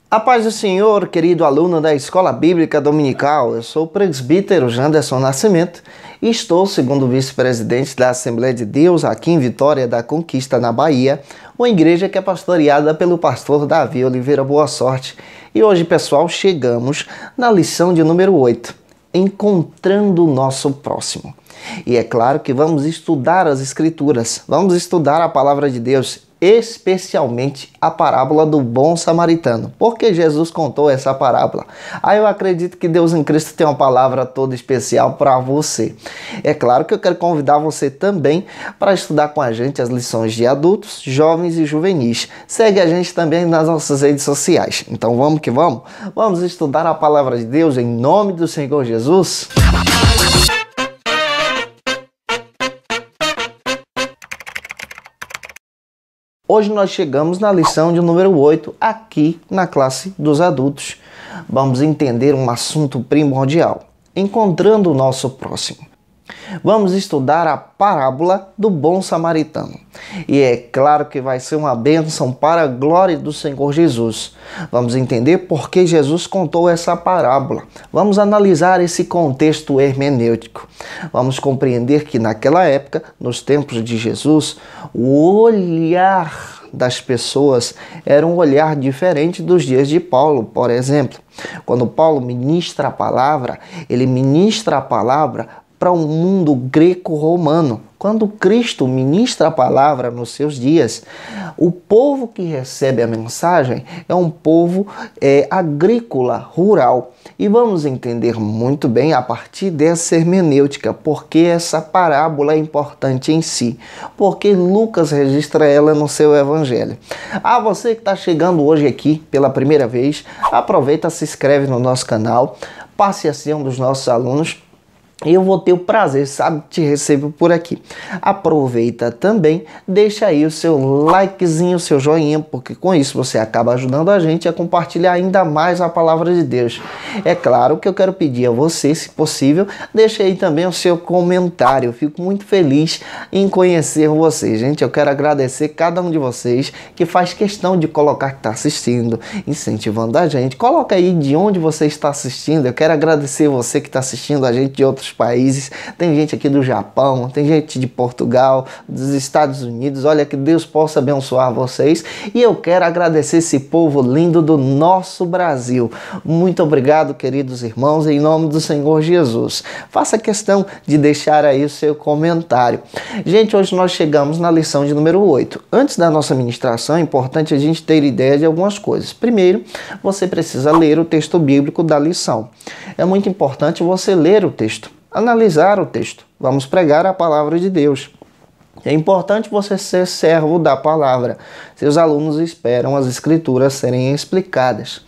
A paz do Senhor, querido aluno da Escola Bíblica Dominical, eu sou o presbítero Janderson Nascimento e estou, segundo vice-presidente da Assembleia de Deus aqui em Vitória da Conquista, na Bahia, uma igreja que é pastoreada pelo pastor Davi Oliveira Boa Sorte. E hoje, pessoal, chegamos na lição de número 8, Encontrando o Nosso Próximo. E é claro que vamos estudar as Escrituras, vamos estudar a Palavra de Deus, especialmente a parábola do bom samaritano. Por que Jesus contou essa parábola? Eu acredito que Deus em Cristo tem uma palavra toda especial para você. É claro que eu quero convidar você também para estudar com a gente as lições de adultos, jovens e juvenis. Segue a gente também nas nossas redes sociais. Então vamos que vamos? Vamos estudar a palavra de Deus em nome do Senhor Jesus? Hoje nós chegamos na lição de número 8, aqui na classe dos adultos. Vamos entender um assunto primordial, encontrando o nosso próximo. Vamos estudar a parábola do bom samaritano. E é claro que vai ser uma bênção para a glória do Senhor Jesus. Vamos entender por que Jesus contou essa parábola. Vamos analisar esse contexto hermenêutico. Vamos compreender que naquela época, nos tempos de Jesus, o olhar das pessoas era um olhar diferente dos dias de Paulo, por exemplo. Quando Paulo ministra a palavra, ele ministra a palavra para um mundo greco-romano. Quando Cristo ministra a palavra nos seus dias, o povo que recebe a mensagem é um povo agrícola, rural. E vamos entender muito bem a partir dessa hermenêutica, porque essa parábola é importante em si, porque Lucas registra ela no seu evangelho. Você que está chegando hoje aqui pela primeira vez, aproveita, se inscreve no nosso canal, passe a ser um dos nossos alunos. Eu vou ter o prazer, sabe, te recebo por aqui. Aproveita também, deixa aí o seu likezinho, o seu joinha, porque com isso você acaba ajudando a gente a compartilhar ainda mais a palavra de Deus. É claro que eu quero pedir a você, se possível, deixe aí também o seu comentário. Eu fico muito feliz em conhecer você, gente. Eu quero agradecer cada um de vocês que faz questão de colocar que está assistindo, incentivando a gente. Coloca aí de onde você está assistindo. Eu quero agradecer você que está assistindo a gente de outros países. Tem gente aqui do Japão, tem gente de Portugal, dos Estados Unidos. Olha, que Deus possa abençoar vocês. E eu quero agradecer esse povo lindo do nosso Brasil. Muito obrigado, queridos irmãos, em nome do Senhor Jesus. Faça questão de deixar aí o seu comentário. Gente, hoje nós chegamos na lição de número 8. Antes da nossa ministração, é importante a gente ter ideia de algumas coisas. Primeiro, você precisa ler o texto bíblico da lição. É muito importante você ler o texto, analisar o texto. Vamos pregar a palavra de Deus. É importante você ser servo da palavra. Seus alunos esperam as escrituras serem explicadas.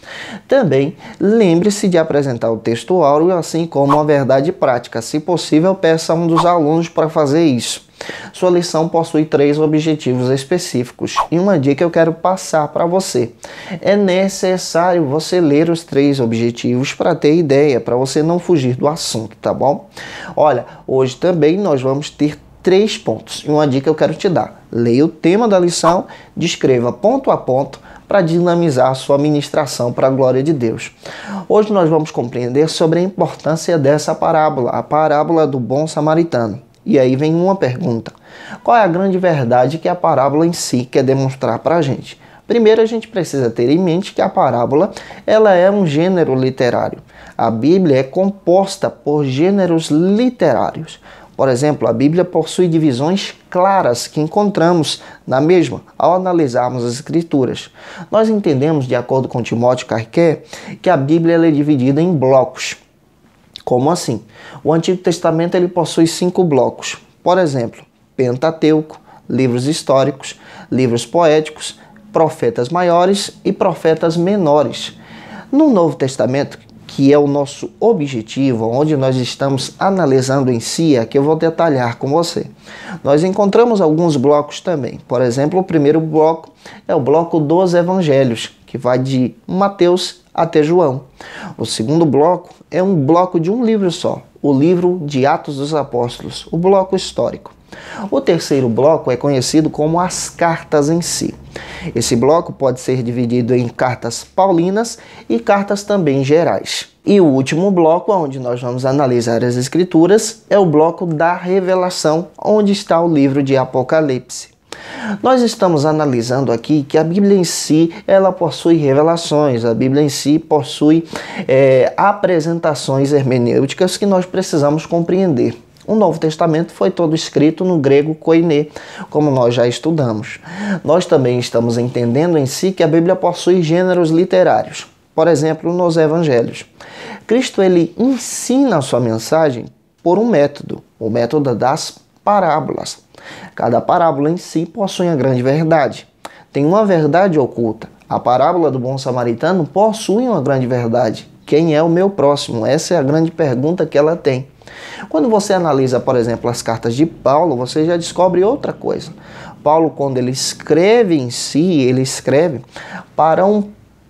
Também lembre-se de apresentar o texto áureo, assim como a verdade prática. Se possível, peça a um dos alunos para fazer isso. Sua lição possui 3 objetivos específicos e uma dica eu quero passar para você. É necessário você ler os 3 objetivos para ter ideia, para você não fugir do assunto, tá bom? Olha, hoje também nós vamos ter 3 pontos e uma dica eu quero te dar. Leia o tema da lição, descreva ponto a ponto para dinamizar a sua ministração para a glória de Deus. Hoje nós vamos compreender sobre a importância dessa parábola, a parábola do bom samaritano. E aí vem uma pergunta: qual é a grande verdade que a parábola em si quer demonstrar para a gente? Primeiro, a gente precisa ter em mente que a parábola ela é um gênero literário. A Bíblia é composta por gêneros literários. Por exemplo, a Bíblia possui divisões claras que encontramos na mesma ao analisarmos as Escrituras. Nós entendemos, de acordo com Timóteo Carquet, que a Bíblia ela é dividida em blocos. Como assim? O Antigo Testamento ele possui 5 blocos. Por exemplo, Pentateuco, livros históricos, livros poéticos, profetas maiores e profetas menores. No Novo Testamento, que é o nosso objetivo, onde nós estamos analisando em si, aqui eu vou detalhar com você. Nós encontramos alguns blocos também. Por exemplo, o primeiro bloco é o bloco dos Evangelhos, que vai de Mateus até João. O segundo bloco é um bloco de um livro só, o livro de Atos dos Apóstolos, o bloco histórico. O terceiro bloco é conhecido como as cartas em si. Esse bloco pode ser dividido em cartas paulinas e cartas também gerais. E o último bloco, onde nós vamos analisar as Escrituras, é o bloco da revelação, onde está o livro de Apocalipse. Nós estamos analisando aqui que a Bíblia em si, ela possui revelações, a Bíblia em si possui apresentações hermenêuticas que nós precisamos compreender. O Novo Testamento foi todo escrito no grego koiné, como nós já estudamos. Nós também estamos entendendo em si que a Bíblia possui gêneros literários, por exemplo, nos Evangelhos. Cristo ele ensina a sua mensagem por um método, o método das parábolas. Cada parábola em si possui uma grande verdade. Tem uma verdade oculta. A parábola do bom samaritano possui uma grande verdade. Quem é o meu próximo? Essa é a grande pergunta que ela tem. Quando você analisa, por exemplo, as cartas de Paulo, você já descobre outra coisa. Paulo, quando ele escreve em si, ele escreve para um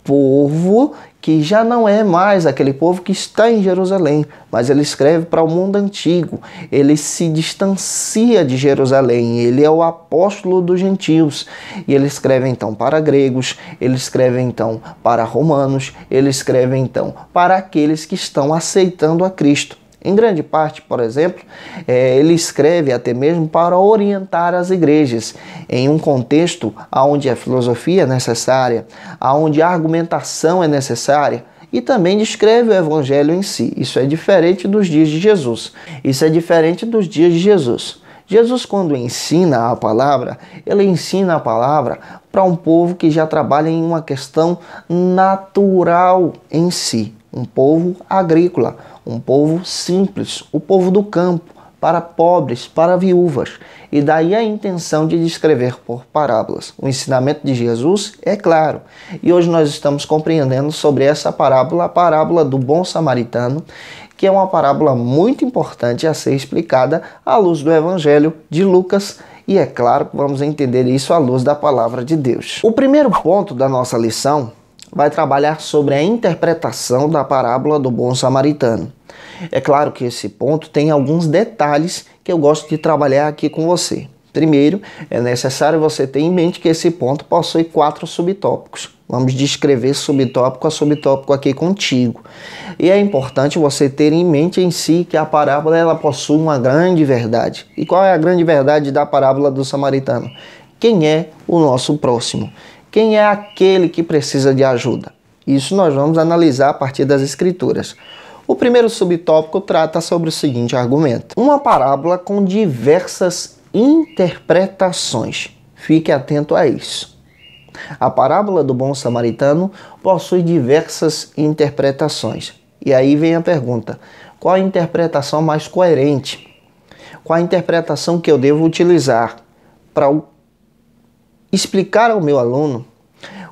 povo que já não é mais aquele povo que está em Jerusalém, mas ele escreve para o mundo antigo. Ele se distancia de Jerusalém, ele é o apóstolo dos gentios. E ele escreve então para gregos, ele escreve então para romanos, ele escreve então para aqueles que estão aceitando a Cristo. Em grande parte, por exemplo, ele escreve até mesmo para orientar as igrejas em um contexto onde a filosofia é necessária, onde a argumentação é necessária, e também descreve o evangelho em si. Isso é diferente dos dias de Jesus. Isso é diferente dos dias de Jesus. Jesus, quando ensina a palavra, ele ensina a palavra para um povo que já trabalha em uma questão natural em si. Um povo agrícola, um povo simples, o povo do campo, para pobres, para viúvas. E daí a intenção de descrever por parábolas. O ensinamento de Jesus é claro. E hoje nós estamos compreendendo sobre essa parábola, a parábola do bom samaritano, que é uma parábola muito importante a ser explicada à luz do Evangelho de Lucas. E é claro que vamos entender isso à luz da palavra de Deus. O primeiro ponto da nossa lição vai trabalhar sobre a interpretação da parábola do bom samaritano. É claro que esse ponto tem alguns detalhes que eu gosto de trabalhar aqui com você. Primeiro, é necessário você ter em mente que esse ponto possui 4 subtópicos. Vamos descrever subtópico a subtópico aqui contigo. E é importante você ter em mente em si que a parábola ela possui uma grande verdade. E qual é a grande verdade da parábola do samaritano? Quem é o nosso próximo? Quem é aquele que precisa de ajuda? Isso nós vamos analisar a partir das Escrituras. O primeiro subtópico trata sobre o seguinte argumento. Uma parábola com diversas interpretações. Fique atento a isso. A parábola do bom samaritano possui diversas interpretações. E aí vem a pergunta: qual a interpretação mais coerente? Qual a interpretação que eu devo utilizar para explicar ao meu aluno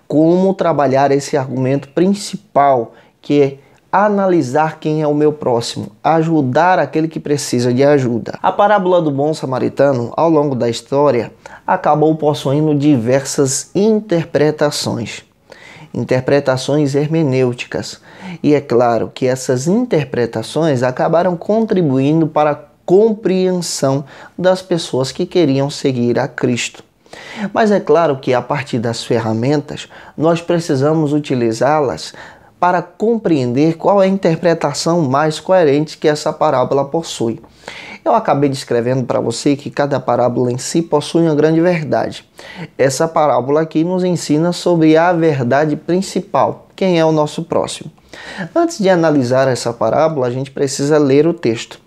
como trabalhar esse argumento principal, que é analisar quem é o meu próximo, ajudar aquele que precisa de ajuda. A parábola do bom samaritano, ao longo da história, acabou possuindo diversas interpretações hermenêuticas. E é claro que essas interpretações acabaram contribuindo para a compreensão das pessoas que queriam seguir a Cristo. Mas é claro que a partir das ferramentas, nós precisamos utilizá-las para compreender qual é a interpretação mais coerente que essa parábola possui. Eu acabei descrevendo para você que cada parábola em si possui uma grande verdade. Essa parábola aqui nos ensina sobre a verdade principal, quem é o nosso próximo. Antes de analisar essa parábola, a gente precisa ler o texto.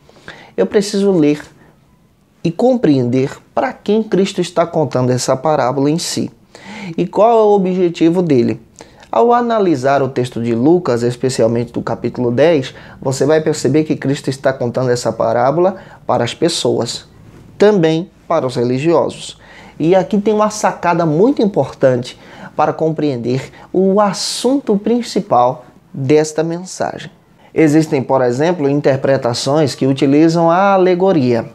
Eu preciso ler e compreender para quem Cristo está contando essa parábola em si. E qual é o objetivo dele. Ao analisar o texto de Lucas, especialmente do capítulo 10, você vai perceber que Cristo está contando essa parábola para as pessoas, também para os religiosos. E aqui tem uma sacada muito importante para compreender o assunto principal desta mensagem. Existem, por exemplo, interpretações que utilizam a alegoria.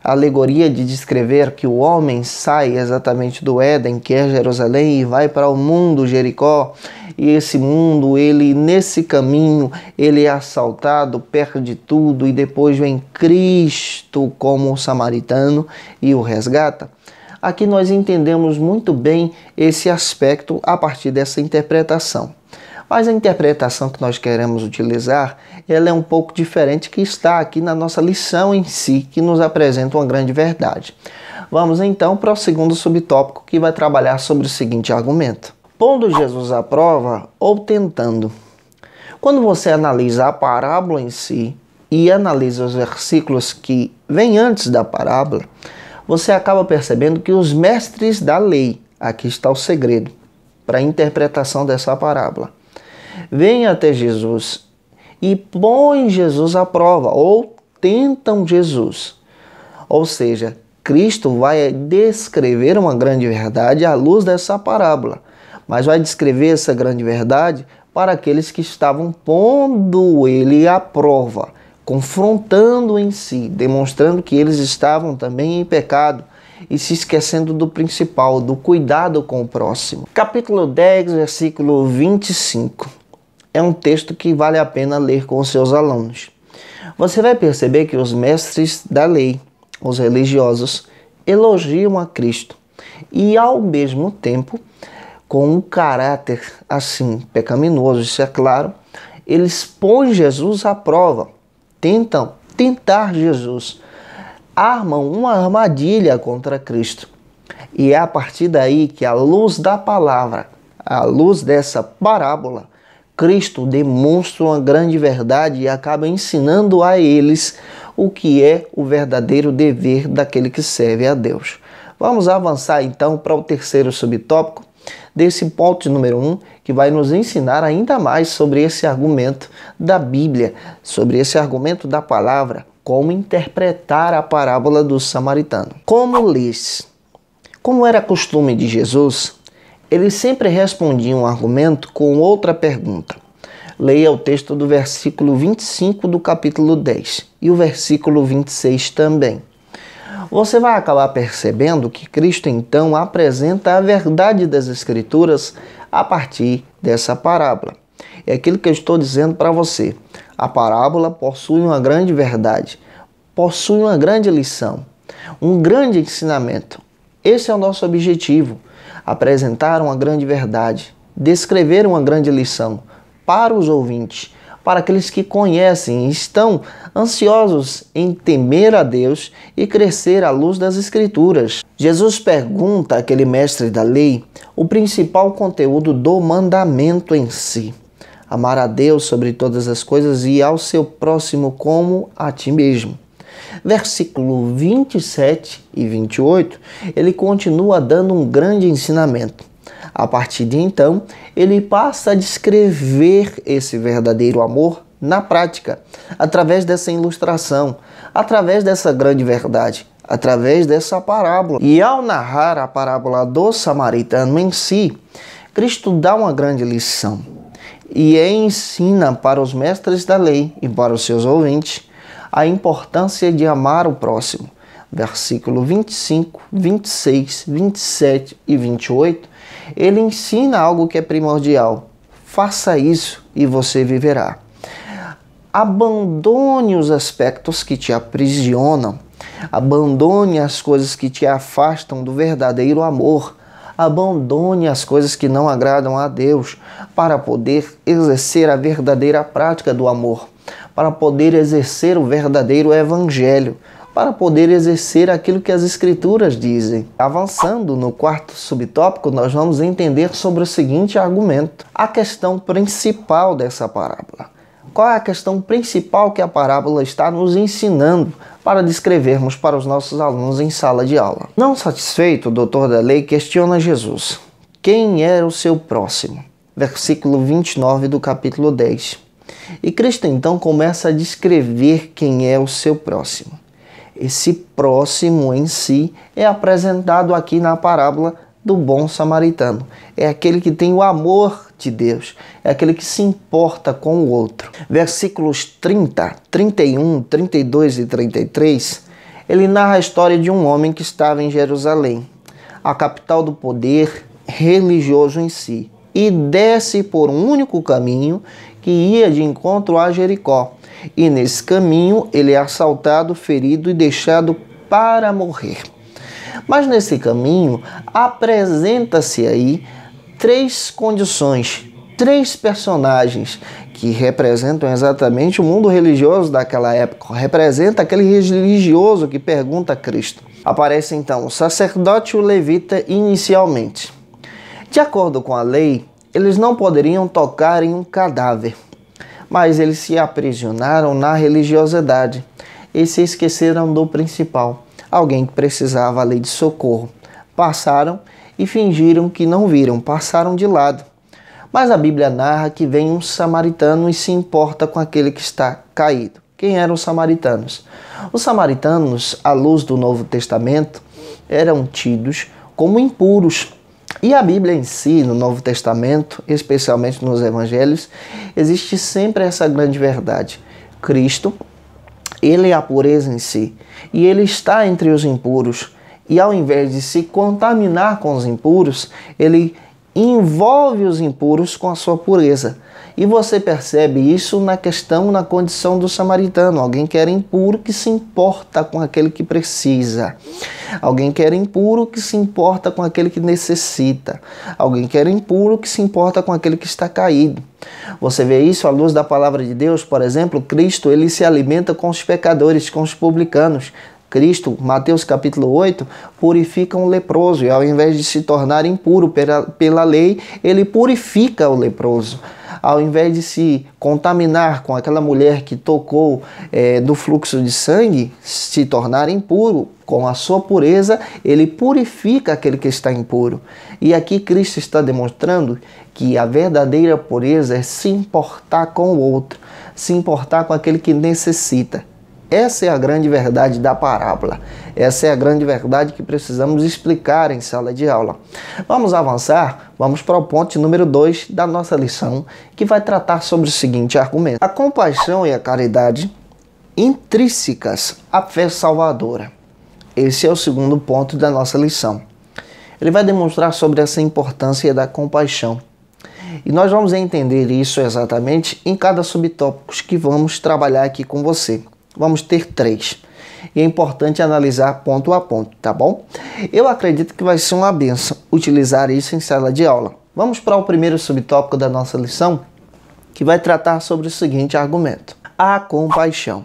A alegoria de descrever que o homem sai exatamente do Éden, que é Jerusalém, e vai para o mundo Jericó, e esse mundo, nesse caminho, ele é assaltado, perde tudo, e depois vem Cristo como samaritano e o resgata. Aqui nós entendemos muito bem esse aspecto a partir dessa interpretação. Mas a interpretação que nós queremos utilizar, ela é um pouco diferente que está aqui na nossa lição em si, que nos apresenta uma grande verdade. Vamos então para o segundo subtópico, que vai trabalhar sobre o seguinte argumento. Pondo Jesus à prova ou tentando. Quando você analisa a parábola em si e analisa os versículos que vêm antes da parábola, você acaba percebendo que os mestres da lei, aqui está o segredo para a interpretação dessa parábola, vêm até Jesus e põem Jesus à prova ou tentam Jesus. Ou seja, Cristo vai descrever uma grande verdade à luz dessa parábola, mas vai descrever essa grande verdade para aqueles que estavam pondo ele à prova, confrontando em si, demonstrando que eles estavam também em pecado e se esquecendo do principal, do cuidado com o próximo. Capítulo 10, versículo 25. É um texto que vale a pena ler com os seus alunos. Você vai perceber que os mestres da lei, os religiosos, elogiam a Cristo e, ao mesmo tempo, com um caráter assim pecaminoso, isso é claro, eles põem Jesus à prova, tentar Jesus, armam uma armadilha contra Cristo. E é a partir daí que, à luz da palavra, à luz dessa parábola, Cristo demonstra uma grande verdade e acaba ensinando a eles o que é o verdadeiro dever daquele que serve a Deus. Vamos avançar então para o terceiro subtópico desse ponto número 1, que vai nos ensinar ainda mais sobre esse argumento da Bíblia, sobre esse argumento da palavra, como interpretar a parábola do samaritano. Como lês? Como era costume de Jesus, ele sempre respondia um argumento com outra pergunta. Leia o texto do versículo 25 do capítulo 10 e o versículo 26 também. Você vai acabar percebendo que Cristo então apresenta a verdade das Escrituras a partir dessa parábola. É aquilo que eu estou dizendo para você. A parábola possui uma grande verdade, possui uma grande lição, um grande ensinamento. Esse é o nosso objetivo, apresentar uma grande verdade, descrever uma grande lição para os ouvintes, para aqueles que conhecem e estão ansiosos em temer a Deus e crescer à luz das Escrituras. Jesus pergunta àquele mestre da lei o principal conteúdo do mandamento em si. Amar a Deus sobre todas as coisas e ao seu próximo como a ti mesmo. Versículo 27 e 28, ele continua dando um grande ensinamento. A partir de então, ele passa a descrever esse verdadeiro amor na prática, através dessa ilustração, através dessa grande verdade, através dessa parábola. E ao narrar a parábola do samaritano em si, Cristo dá uma grande lição e ensina para os mestres da lei e para os seus ouvintes a importância de amar o próximo. Versículo 25, 26, 27 e 28, ele ensina algo que é primordial. Faça isso e você viverá. Abandone os aspectos que te aprisionam. Abandone as coisas que te afastam do verdadeiro amor. Abandone as coisas que não agradam a Deus para poder exercer a verdadeira prática do amor, para poder exercer o verdadeiro evangelho, para poder exercer aquilo que as Escrituras dizem. Avançando no quarto subtópico, nós vamos entender sobre o seguinte argumento: a questão principal dessa parábola. Qual é a questão principal que a parábola está nos ensinando para descrevermos para os nossos alunos em sala de aula? Não satisfeito, o doutor da lei questiona Jesus: quem era o seu próximo? Versículo 29 do capítulo 10. E Cristo então começa a descrever quem é o seu próximo. Esse próximo em si é apresentado aqui na parábola do bom samaritano. É aquele que tem o amor de Deus, é aquele que se importa com o outro. Versículos 30, 31, 32 e 33, ele narra a história de um homem que estava em Jerusalém, a capital do poder religioso em si, e desce por um único caminho que ia de encontro a Jericó. E nesse caminho ele é assaltado, ferido e deixado para morrer. Mas nesse caminho apresenta-se aí três condições, três personagens que representam exatamente o mundo religioso daquela época, representa aquele religioso que pergunta a Cristo. Aparece então o sacerdote e o levita inicialmente. De acordo com a lei, eles não poderiam tocar em um cadáver, mas eles se aprisionaram na religiosidade e se esqueceram do principal, alguém que precisava ali de socorro. Passaram e fingiram que não viram, passaram de lado. Mas a Bíblia narra que vem um samaritano e se importa com aquele que está caído. Quem eram os samaritanos? Os samaritanos, à luz do Novo Testamento, eram tidos como impuros. E a Bíblia em si, no Novo Testamento, especialmente nos Evangelhos, existe sempre essa grande verdade. Cristo, ele é a pureza em si, e ele está entre os impuros. E ao invés de se contaminar com os impuros, ele envolve os impuros com a sua pureza. E você percebe isso na condição do samaritano, alguém que era impuro que se importa com aquele que precisa. Alguém que era impuro que se importa com aquele que necessita. Alguém que era impuro que se importa com aquele que está caído. Você vê isso à luz da palavra de Deus, por exemplo, Cristo, ele se alimenta com os pecadores, com os publicanos. Cristo, Mateus capítulo 8, purifica um leproso e ao invés de se tornar impuro pela lei, ele purifica o leproso. Ao invés de se contaminar com aquela mulher que tocou do fluxo de sangue, se tornar impuro, com a sua pureza, ele purifica aquele que está impuro. E aqui Cristo está demonstrando que a verdadeira pureza é se importar com o outro, se importar com aquele que necessita. Essa é a grande verdade da parábola. Essa é a grande verdade que precisamos explicar em sala de aula. Vamos avançar? Vamos para o ponto número 2 da nossa lição, que vai tratar sobre o seguinte argumento. A compaixão e a caridade intrínsecas à fé salvadora. Esse é o segundo ponto da nossa lição. Ele vai demonstrar sobre essa importância da compaixão. E nós vamos entender isso exatamente em cada subtópico que vamos trabalhar aqui com você. Vamos ter 3. E é importante analisar ponto a ponto, tá bom? Eu acredito que vai ser uma benção utilizar isso em sala de aula. Vamos para o primeiro subtópico da nossa lição, que vai tratar sobre o seguinte argumento. A compaixão.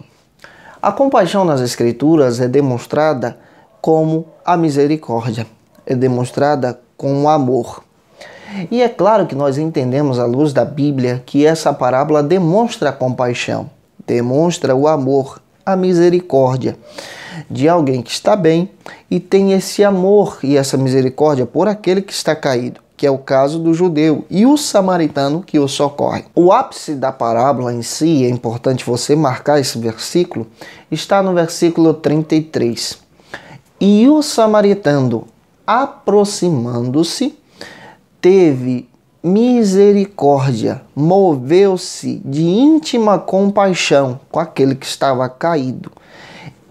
A compaixão nas Escrituras é demonstrada como a misericórdia. É demonstrada com o amor. E é claro que nós entendemos à luz da Bíblia que essa parábola demonstra a compaixão. Demonstra o amor, a misericórdia de alguém que está bem e tem esse amor e essa misericórdia por aquele que está caído, que é o caso do judeu e o samaritano que o socorre. O ápice da parábola em si, é importante você marcar esse versículo, está no versículo 33. E o samaritano, aproximando-se, teve misericórdia, moveu-se de íntima compaixão com aquele que estava caído.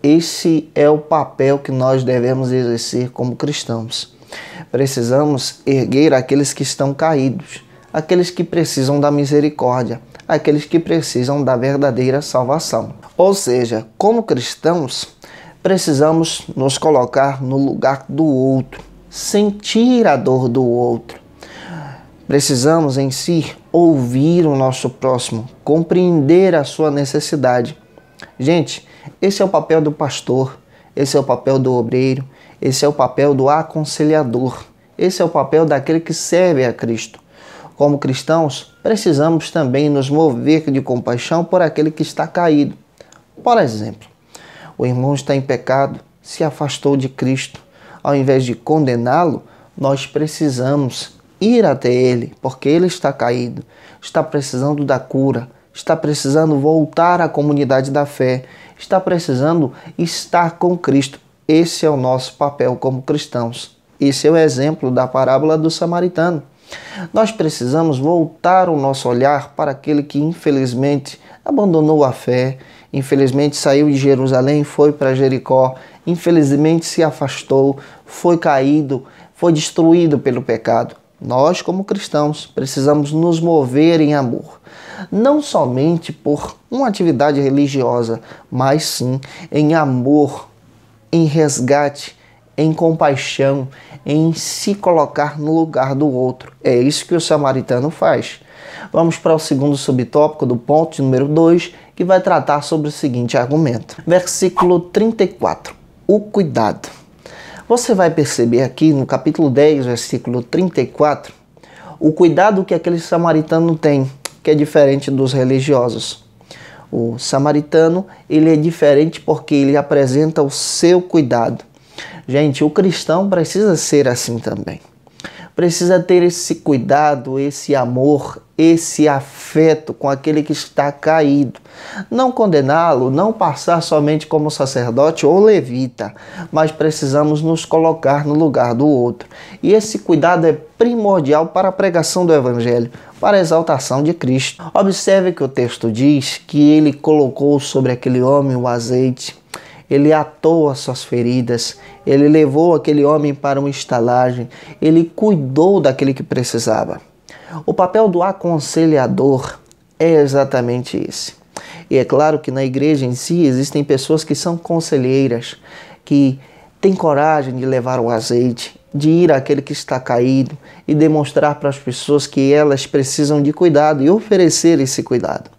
Esse é o papel que nós devemos exercer como cristãos. Precisamos erguer aqueles que estão caídos, aqueles que precisam da misericórdia, aqueles que precisam da verdadeira salvação. Ou seja, como cristãos, precisamos nos colocar no lugar do outro, sentir a dor do outro. Precisamos em si ouvir o nosso próximo, compreender a sua necessidade. Gente, esse é o papel do pastor, esse é o papel do obreiro, esse é o papel do aconselhador, esse é o papel daquele que serve a Cristo. Como cristãos, precisamos também nos mover de compaixão por aquele que está caído. Por exemplo, o irmão está em pecado, se afastou de Cristo. Ao invés de condená-lo, nós precisamos ir até ele, porque ele está caído, está precisando da cura, está precisando voltar à comunidade da fé, está precisando estar com Cristo. Esse é o nosso papel como cristãos. Esse é o exemplo da parábola do samaritano. Nós precisamos voltar o nosso olhar para aquele que infelizmente abandonou a fé, infelizmente saiu de Jerusalém, foi para Jericó, infelizmente se afastou, foi caído, foi destruído pelo pecado. Nós, como cristãos, precisamos nos mover em amor, não somente por uma atividade religiosa, mas sim em amor, em resgate, em compaixão, em se colocar no lugar do outro. É isso que o samaritano faz. Vamos para o segundo subtópico do ponto de número 2, que vai tratar sobre o seguinte argumento. Versículo 34. O cuidado. Você vai perceber aqui no capítulo 10, versículo 34, o cuidado que aquele samaritano tem, que é diferente dos religiosos. O samaritano, ele é diferente porque ele apresenta o seu cuidado. Gente, o cristão precisa ser assim também. Precisa ter esse cuidado, esse amor, esse afeto com aquele que está caído. Não condená-lo, não passar somente como sacerdote ou levita, mas precisamos nos colocar no lugar do outro. E esse cuidado é primordial para a pregação do Evangelho, para a exaltação de Cristo. Observe que o texto diz que ele colocou sobre aquele homem o azeite. Ele atou as suas feridas, ele levou aquele homem para uma estalagem, ele cuidou daquele que precisava. O papel do aconselhador é exatamente esse. E é claro que na igreja em si existem pessoas que são conselheiras, que têm coragem de levar o azeite, de ir àquele que está caído e demonstrar para as pessoas que elas precisam de cuidado e oferecer esse cuidado.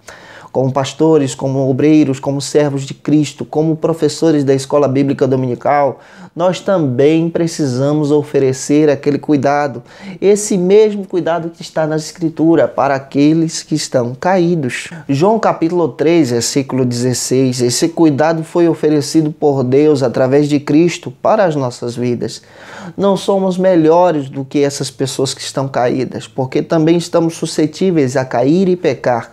Como pastores, como obreiros, como servos de Cristo, como professores da escola bíblica dominical, nós também precisamos oferecer aquele cuidado, esse mesmo cuidado que está na Escritura para aqueles que estão caídos. João capítulo 3, versículo 16, esse cuidado foi oferecido por Deus através de Cristo para as nossas vidas. Não somos melhores do que essas pessoas que estão caídas, porque também estamos suscetíveis a cair e pecar.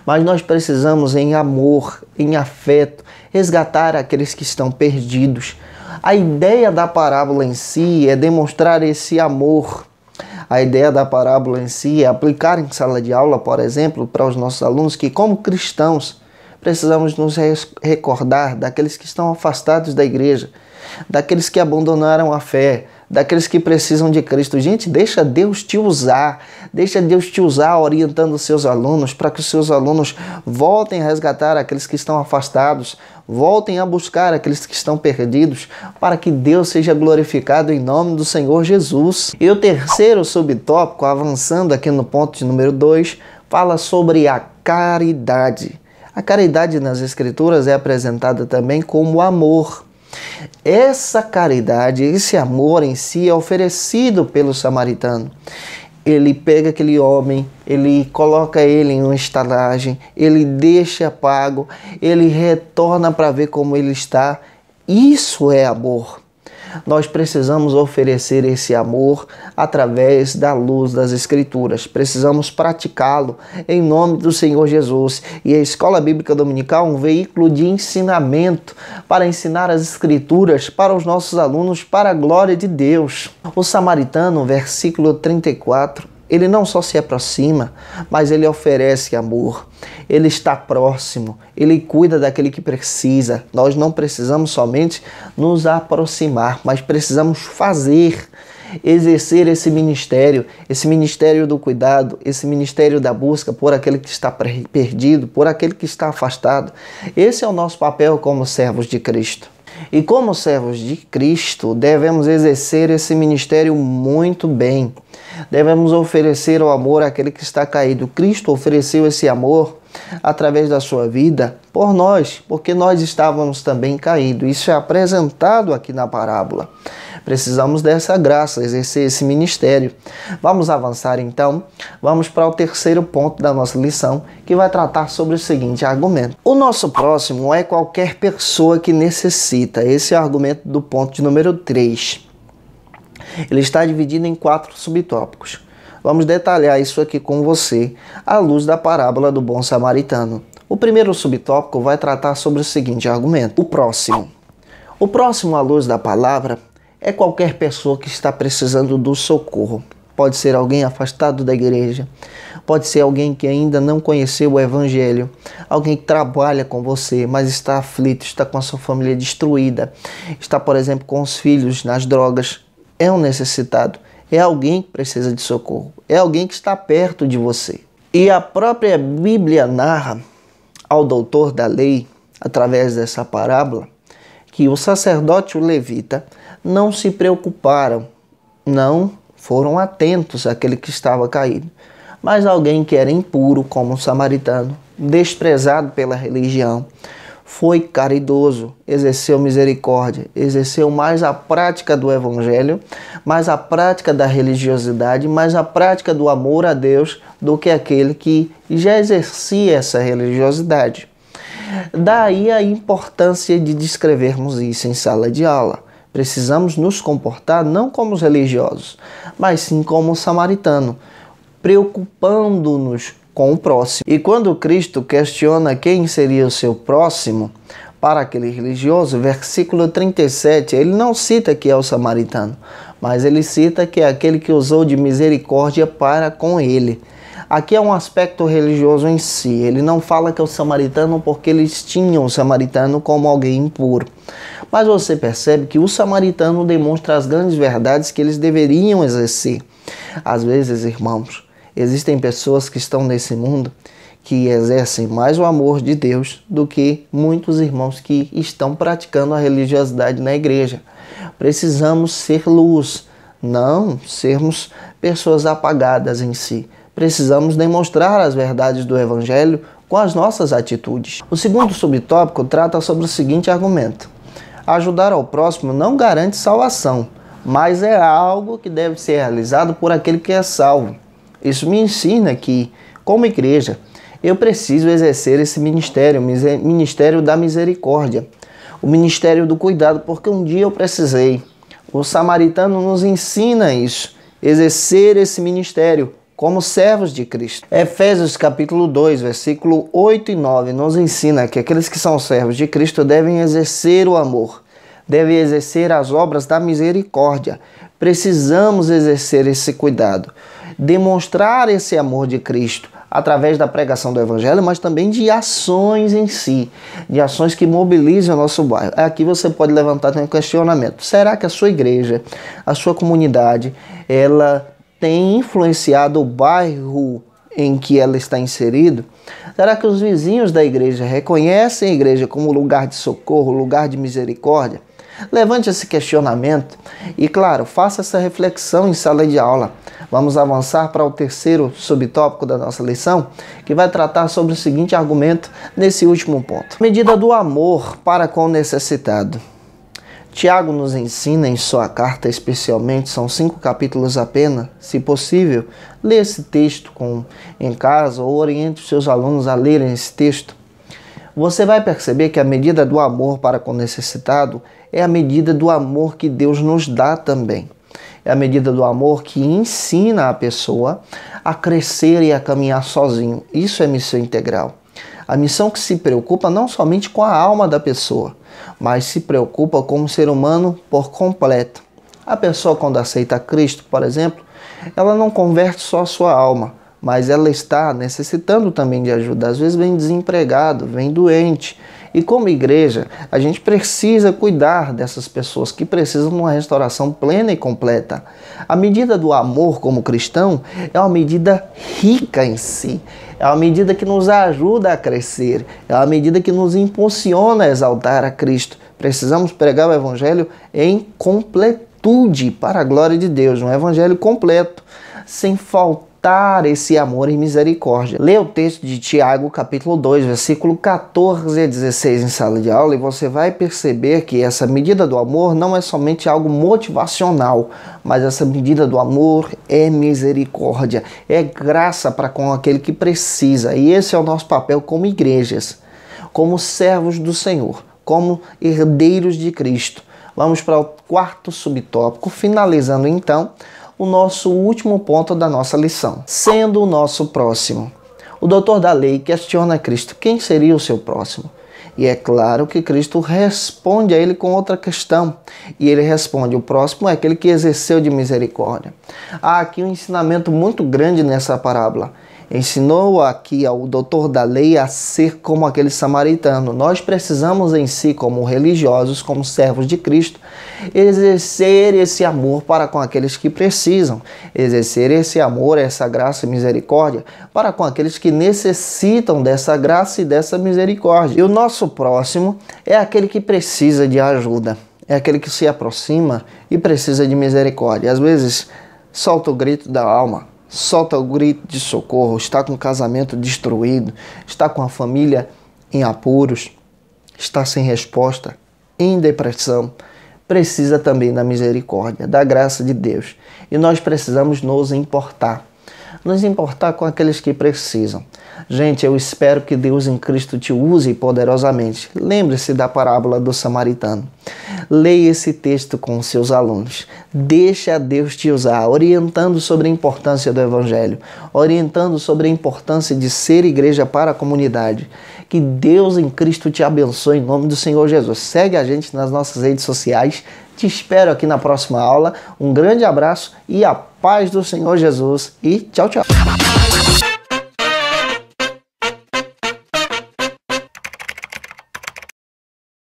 Mas nós precisamos, em amor, em afeto, resgatar aqueles que estão perdidos. A ideia da parábola em si é demonstrar esse amor. A ideia da parábola em si é aplicar em sala de aula, por exemplo, para os nossos alunos que, como cristãos, precisamos nos recordar daqueles que estão afastados da igreja, daqueles que abandonaram a fé, daqueles que precisam de Cristo. Gente, deixa Deus te usar orientando os seus alunos para que os seus alunos voltem a resgatar aqueles que estão afastados, voltem a buscar aqueles que estão perdidos, para que Deus seja glorificado em nome do Senhor Jesus. E o terceiro subtópico, avançando aqui no ponto de número 2, fala sobre a caridade. A caridade nas Escrituras é apresentada também como amor. Essa caridade, esse amor em si é oferecido pelo samaritano. Ele pega aquele homem, ele coloca ele em uma estalagem, ele deixa pago, ele retorna para ver como ele está. Isso é amor. Nós precisamos oferecer esse amor através da luz das Escrituras. Precisamos praticá-lo em nome do Senhor Jesus. E a Escola Bíblica Dominical é um veículo de ensinamento para ensinar as Escrituras para os nossos alunos, para a glória de Deus. O samaritano, versículo 34, ele não só se aproxima, mas ele oferece amor. Ele está próximo, ele cuida daquele que precisa. Nós não precisamos somente nos aproximar, mas precisamos exercer esse ministério do cuidado, esse ministério da busca por aquele que está perdido, por aquele que está afastado. Esse é o nosso papel como servos de Cristo. E como servos de Cristo, devemos exercer esse ministério muito bem. Devemos oferecer o amor àquele que está caído. Cristo ofereceu esse amor através da sua vida por nós, porque nós estávamos também caídos. Isso é apresentado aqui na parábola. Precisamos dessa graça, exercer esse ministério. Vamos avançar então, vamos para o terceiro ponto da nossa lição, que vai tratar sobre o seguinte argumento. O nosso próximo é qualquer pessoa que necessita. Esse é o argumento do ponto de número 3. Ele está dividido em 4 subtópicos. Vamos detalhar isso aqui com você, à luz da parábola do bom samaritano. O primeiro subtópico vai tratar sobre o seguinte argumento. O próximo, à luz da palavra, é qualquer pessoa que está precisando do socorro. Pode ser alguém afastado da igreja, pode ser alguém que ainda não conheceu o Evangelho, alguém que trabalha com você, mas está aflito, está com a sua família destruída, está, por exemplo, com os filhos nas drogas. É um necessitado, é alguém que precisa de socorro, é alguém que está perto de você. E a própria Bíblia narra ao doutor da lei, através dessa parábola, que o sacerdote, o levita, não se preocuparam, não foram atentos àquele que estava caído. Mas alguém que era impuro, como o samaritano, desprezado pela religião, foi caridoso, exerceu misericórdia, exerceu mais a prática do evangelho, mais a prática da religiosidade, mais a prática do amor a Deus do que aquele que já exercia essa religiosidade. Daí a importância de descrevermos isso em sala de aula. Precisamos nos comportar não como os religiosos, mas sim como o samaritano, preocupando-nos com o próximo. E quando Cristo questiona quem seria o seu próximo, para aquele religioso, versículo 37, ele não cita que é o samaritano, mas ele cita que é aquele que usou de misericórdia para com ele. Aqui é um aspecto religioso em si. Ele não fala que é o samaritano porque eles tinham o samaritano como alguém impuro. Mas você percebe que o samaritano demonstra as grandes verdades que eles deveriam exercer. Às vezes, irmãos, existem pessoas que estão nesse mundo que exercem mais o amor de Deus do que muitos irmãos que estão praticando a religiosidade na igreja. Precisamos ser luz, não sermos pessoas apagadas em si. Precisamos demonstrar as verdades do Evangelho com as nossas atitudes. O segundo subtópico trata sobre o seguinte argumento: ajudar ao próximo não garante salvação, mas é algo que deve ser realizado por aquele que é salvo. Isso me ensina que, como igreja, eu preciso exercer esse ministério, o ministério da misericórdia, o ministério do cuidado, porque um dia eu precisei. O samaritano nos ensina isso, exercer esse ministério como servos de Cristo. Efésios capítulo 2, versículo 8 e 9 nos ensina que aqueles que são servos de Cristo devem exercer o amor, devem exercer as obras da misericórdia. Precisamos exercer esse cuidado, demonstrar esse amor de Cristo através da pregação do Evangelho, mas também de ações em si, de ações que mobilizem o nosso bairro. Aqui você pode levantar um questionamento: será que a sua igreja, a sua comunidade, ela tem influenciado o bairro em que ela está inserido? Será que os vizinhos da igreja reconhecem a igreja como lugar de socorro, lugar de misericórdia? Levante esse questionamento e, claro, faça essa reflexão em sala de aula. Vamos avançar para o terceiro subtópico da nossa lição, que vai tratar sobre o seguinte argumento nesse último ponto: medida do amor para com o necessitado. Tiago nos ensina em sua carta, especialmente, são 5 capítulos apenas, se possível, lê esse texto em casa ou oriente os seus alunos a lerem esse texto. Você vai perceber que a medida do amor para com o necessitado é a medida do amor que Deus nos dá também. É a medida do amor que ensina a pessoa a crescer e a caminhar sozinho. Isso é missão integral. A missão que se preocupa não somente com a alma da pessoa, mas se preocupa com o ser humano por completo. A pessoa, quando aceita Cristo, por exemplo, ela não converte só a sua alma, mas ela está necessitando também de ajuda. Às vezes vem desempregado, vem doente. E como igreja, a gente precisa cuidar dessas pessoas que precisam de uma restauração plena e completa. A medida do amor como cristão é uma medida rica em si. É uma medida que nos ajuda a crescer. É uma medida que nos impulsiona a exaltar a Cristo. Precisamos pregar o Evangelho em completude para a glória de Deus. Um Evangelho completo, sem faltar esse amor e misericórdia. Lê o texto de Tiago, capítulo 2, versículo 14 a 16 em sala de aula, e você vai perceber que essa medida do amor não é somente algo motivacional, mas essa medida do amor é misericórdia, é graça para com aquele que precisa. E esse é o nosso papel como igrejas, como servos do Senhor, como herdeiros de Cristo. Vamos para o quarto subtópico, finalizando então o nosso último ponto da nossa lição, sendo o nosso próximo. O doutor da lei questiona a Cristo: quem seria o seu próximo? E é claro que Cristo responde a ele com outra questão. E ele responde: o próximo é aquele que exerceu de misericórdia. Há aqui um ensinamento muito grande nessa parábola. Ensinou aqui ao doutor da lei a ser como aquele samaritano. Nós precisamos em si, como religiosos, como servos de Cristo, exercer esse amor para com aqueles que precisam, exercer esse amor, essa graça e misericórdia para com aqueles que necessitam dessa graça e dessa misericórdia. E o nosso próximo é aquele que precisa de ajuda. é aquele que se aproxima e precisa de misericórdia. Às vezes, solta o grito da alma, solta o grito de socorro, está com o casamento destruído, está com a família em apuros, está sem resposta, em depressão. Precisa também da misericórdia, da graça de Deus. E nós precisamos nos importar com aqueles que precisam. Gente, eu espero que Deus em Cristo te use poderosamente. Lembre-se da parábola do samaritano. Leia esse texto com os seus alunos. Deixa Deus te usar, orientando sobre a importância do Evangelho, orientando sobre a importância de ser igreja para a comunidade. Que Deus em Cristo te abençoe em nome do Senhor Jesus. Segue a gente nas nossas redes sociais. Te espero aqui na próxima aula. Um grande abraço e a paz do Senhor Jesus. E tchau, tchau.